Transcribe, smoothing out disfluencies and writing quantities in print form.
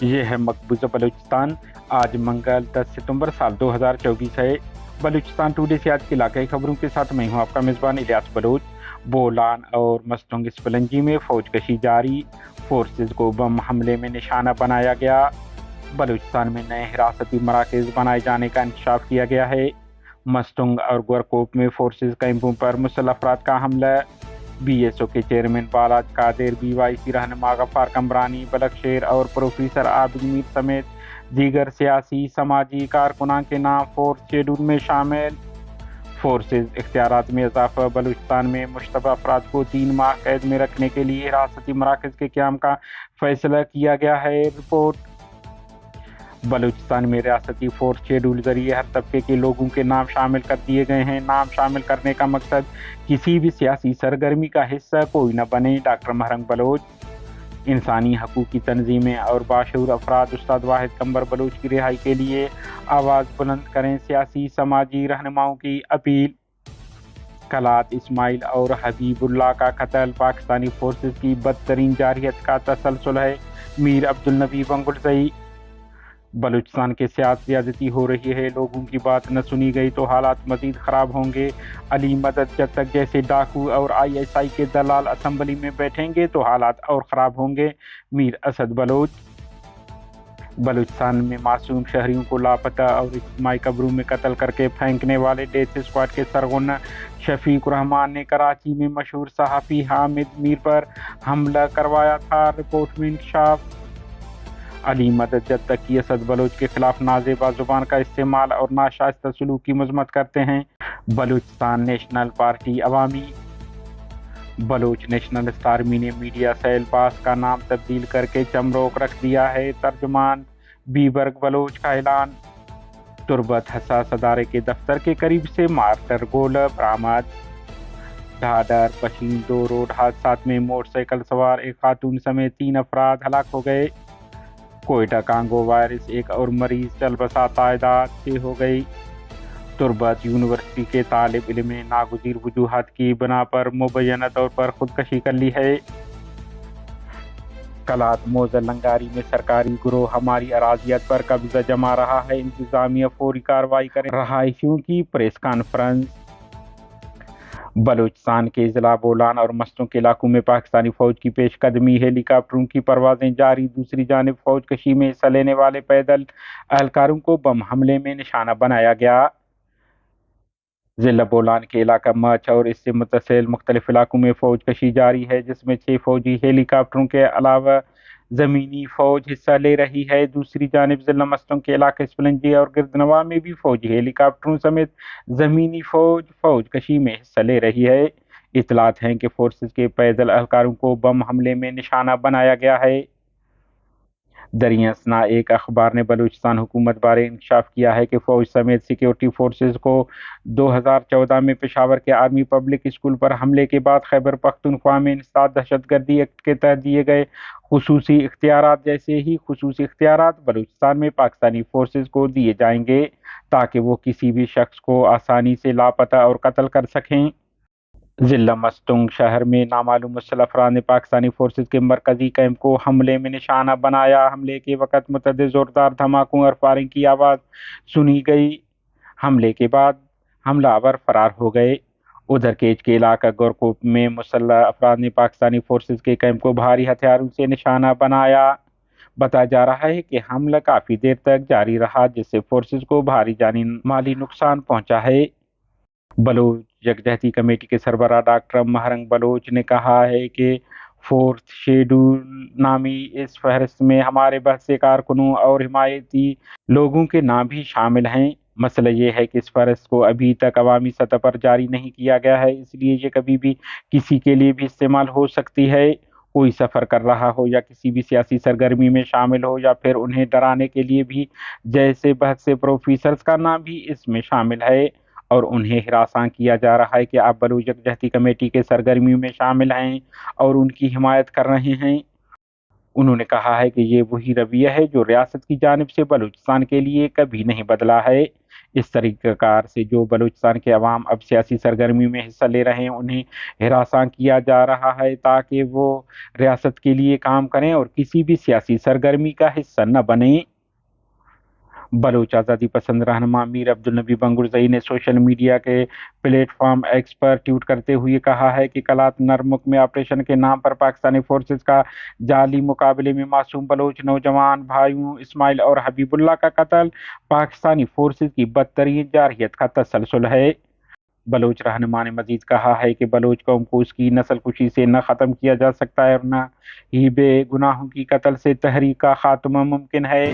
ये है मकबूजा बलूचिस्तान। आज मंगल 10 सितंबर साल 2024 है। बलूचिस्तान टुडे से आज की इलाकाई खबरों के साथ मैं हूं आपका मेज़बान इलियास बलोच। बोलान और मस्तंग स्पलंजी में फौजकशी जारी, फोर्सेज को बम हमले में निशाना बनाया गया। बलूचिस्तान में नए हिरासती मराकज़ बनाए जाने का इंकशाफ किया गया है। मस्तंग और गोरकोप में फोर्सेज कैंपों पर मुसल्लह अफराद का हमला। बीएसओ के चेयरमैन बालाज कादिर, बीवाईसी रहनुमा गफ्फार कमरानी, बलकशेर और प्रोफेसर आबिद मीर समेत दीगर सियासी समाजी कारकुनान के नाम फोर्स शेड्यूल में शामिल। फोर्सेज इख्तियारात में इजाफा। बलूचिस्तान में मुश्तबा अफराद को 3 माह कैद में रखने के लिए हिरासती मराकज़ के क़याम का फैसला किया गया है। रिपोर्ट। बलूचिस्तान में रियासती फोर्स शेड्यूल जरिए हर तबके के लोगों के नाम शामिल कर दिए गए हैं। नाम शामिल करने का मकसद किसी भी सियासी सरगर्मी का हिस्सा कोई न बने। डॉक्टर महरंग बलोच। इंसानी हकूक़ की तंजीमें और बाशऊर अफराद उस्ताद वाहिद कंबर बलोच की रिहाई के लिए आवाज़ बुलंद करें। सियासी समाजी रहनुमाओं की अपील। कलात इस्माइल और हबीबुल्लाह का कत्ल पाकिस्तानी फोर्सेज की बदतरीन जारहियत का तसलसल है। मीर अब्दुल नबी बंगुलसई। बलूचिस्तान के सियात ज़्यादती हो रही है, लोगों की बात न सुनी गई तो हालात मज़ीद ख़राब होंगे। अली मदद जब तक जैसे डाकू और आईएसआई के दलाल असम्बली में बैठेंगे तो हालात और ख़राब होंगे। मीर असद बलोच। बलूचिस्तान में मासूम शहरियों को लापता और इज्तिमाई कब्रों में कत्ल करके फेंकने वाले डेथ स्क्वाड के सरगना शफीक रहमान ने कराची में मशहूर सहाफ़ी हामिद मीर पर हमला करवाया था। रिपोर्ट में इंकशाफ। अली मदद जब तक की असद बलोच के खिलाफ नाजेबा जुबान का इस्तेमाल और नाशाइस्ता सलूक की मजम्मत करते हैं। बलूचिस्तान नेशनल पार्टी अवामी। बलोच नेशनलिस्ट आर्मी ने मीडिया सेल पास का नाम तब्दील करके चमरोक रख दिया है। तर्जुमान बीबर्ग बलोच का ऐलान। तुरबत हसास अदारे के दफ्तर के करीब से मार्टर गोला बरामद। ढाडर पशीन 2 रोड हादसात में मोटरसाइकिल सवार एक खातून समेत 3 अफराद हलाक हो गए। कोयटा कांगो वायरस एक और मरीज चल बसा तादाद से हो गई। तुरबत यूनिवर्सिटी के तालिब इल्म ने नागुज़ीर वजूहात की बिना पर मुबैना तौर पर खुदकशी कर ली है। कलात मोज़ल लंगारी में सरकारी गिरोह हमारी अराजियत पर कब्जा जमा रहा है, इंतजामिया फौरी कार्रवाई करें। रहायशियों की प्रेस कॉन्फ्रेंस। बलूचिस्तान के ज़िला बोलान और मस्तों के इलाकों में पाकिस्तानी फौज की पेशकदमी, हेलीकॉप्टरों की परवाजें जारी। दूसरी जानिब फौजकशी में हिस्सा लेने वाले पैदल एहलकारों को बम हमले में निशाना बनाया गया। ज़िला बोलान के इलाका मच और इससे मुतसिल मुख्तलिफ इलाकों में फौजकशी जारी है, जिसमें 6 फौजी हेलीकॉप्टरों के अलावा ज़मीनी फौज हिस्सा ले रही है। दूसरी जानिब ज़िला मस्तों के इलाके स्पलंजी और गिरदनवा में भी फौजी हेलीकॉप्टरों समेत ज़मीनी फौजकशी में हिस्सा ले रही है। इतलात हैं कि फोर्सेज के पैदल एहलकारों को बम हमले में निशाना बनाया गया है। दरियासना एक अखबार ने बलूचिस्तान हुकूमत बारे इंकशाफ किया है कि फ़ौज समेत सिक्योरिटी फोर्सेज को 2014 में पेशावर के आर्मी पब्लिक स्कूल पर हमले के बाद खैबर पख्तूनख्वा में इंसदाद दहशतगर्दी एक्ट के तहत दिए गए खुसूसी इख्तियारात जैसे ही खुसूसी इख्तियारात बलूचिस्तान में पाकिस्तानी फोर्सेज को दिए जाएंगे, ताकि वो किसी भी शख्स को आसानी से लापता और कत्ल कर सकें। ज़िला मस्तंग शहर में नामालूम मुसल्लह अफराद ने पाकिस्तानी फोर्सेज के मरकजी कैंप को हमले में निशाना बनाया। हमले के वक़्त मुतअद्दिद ज़ोरदार धमाकों और फायरिंग की आवाज़ सुनी गई। हमले के बाद हमलावर फरार हो गए। उधर केच के इलाका गोरकोप में मुसल्लह अफराद ने पाकिस्तानी फोर्सेज के कैंप को भारी हथियारों से निशाना बनाया। बताया जा रहा है कि हमला काफ़ी देर तक जारी रहा, जिससे फोर्सेज को भारी जानी माली नुकसान पहुंचा है। बलोच यकजहती कमेटी के सरबराह डॉक्टर महरंग बलोच ने कहा है कि फोर्थ शेड्यूल नामी इस फहरिस्त में हमारे बहसे कारकुनों और हिमायती लोगों के नाम भी शामिल हैं। मसला ये है कि इस फहरिस्त को अभी तक अवामी सतह पर जारी नहीं किया गया है, इसलिए ये कभी भी किसी के लिए भी इस्तेमाल हो सकती है। कोई सफ़र कर रहा हो या किसी भी सियासी सरगर्मी में शामिल हो या फिर उन्हें डराने के लिए भी, जैसे बहसे प्रोफेसर्स का नाम भी इसमें शामिल है और उन्हें हिरासां किया जा रहा है कि आप बलूच यकजहती कमेटी के सरगर्मियों में शामिल हैं और उनकी हिमायत कर रहे हैं। انہوں نے کہا ہے کہ یہ وہی رویہ ہے جو ریاست کی جانب سے بلوچستان کے لیے کبھی نہیں بدلا ہے۔ اس طریقہ کار سے جو بلوچستان کے عوام اب سیاسی سرگرمی میں حصہ لے رہے ہیں انہیں ہراساں کیا جا رہا ہے تاکہ وہ ریاست کے لیے کام کریں اور کسی بھی سیاسی سرگرمی کا حصہ نہ بنیں۔ بلوچ آزادی پسند رہنما میر عبدالنبی بنگرزئی نے سوشل میڈیا کے پلیٹ فارم ایکس پر ٹویٹ کرتے ہوئے کہا ہے کہ کلات نرمک میں آپریشن کے نام پر پاکستانی فورسز کا جعلی مقابلے میں معصوم بلوچ نوجوان بھائیوں اسماعیل اور حبیب اللہ کا قتل پاکستانی فورسز کی بدترین جارحیت کا تسلسل ہے۔ بلوچ رہنما نے مزید کہا ہے کہ بلوچ قوم کو اس کی نسل کشی سے نہ ختم کیا جا سکتا ہے اور نہ ہی بے گناہوں کی قتل سے تحریک کا خاتمہ ممکن ہے۔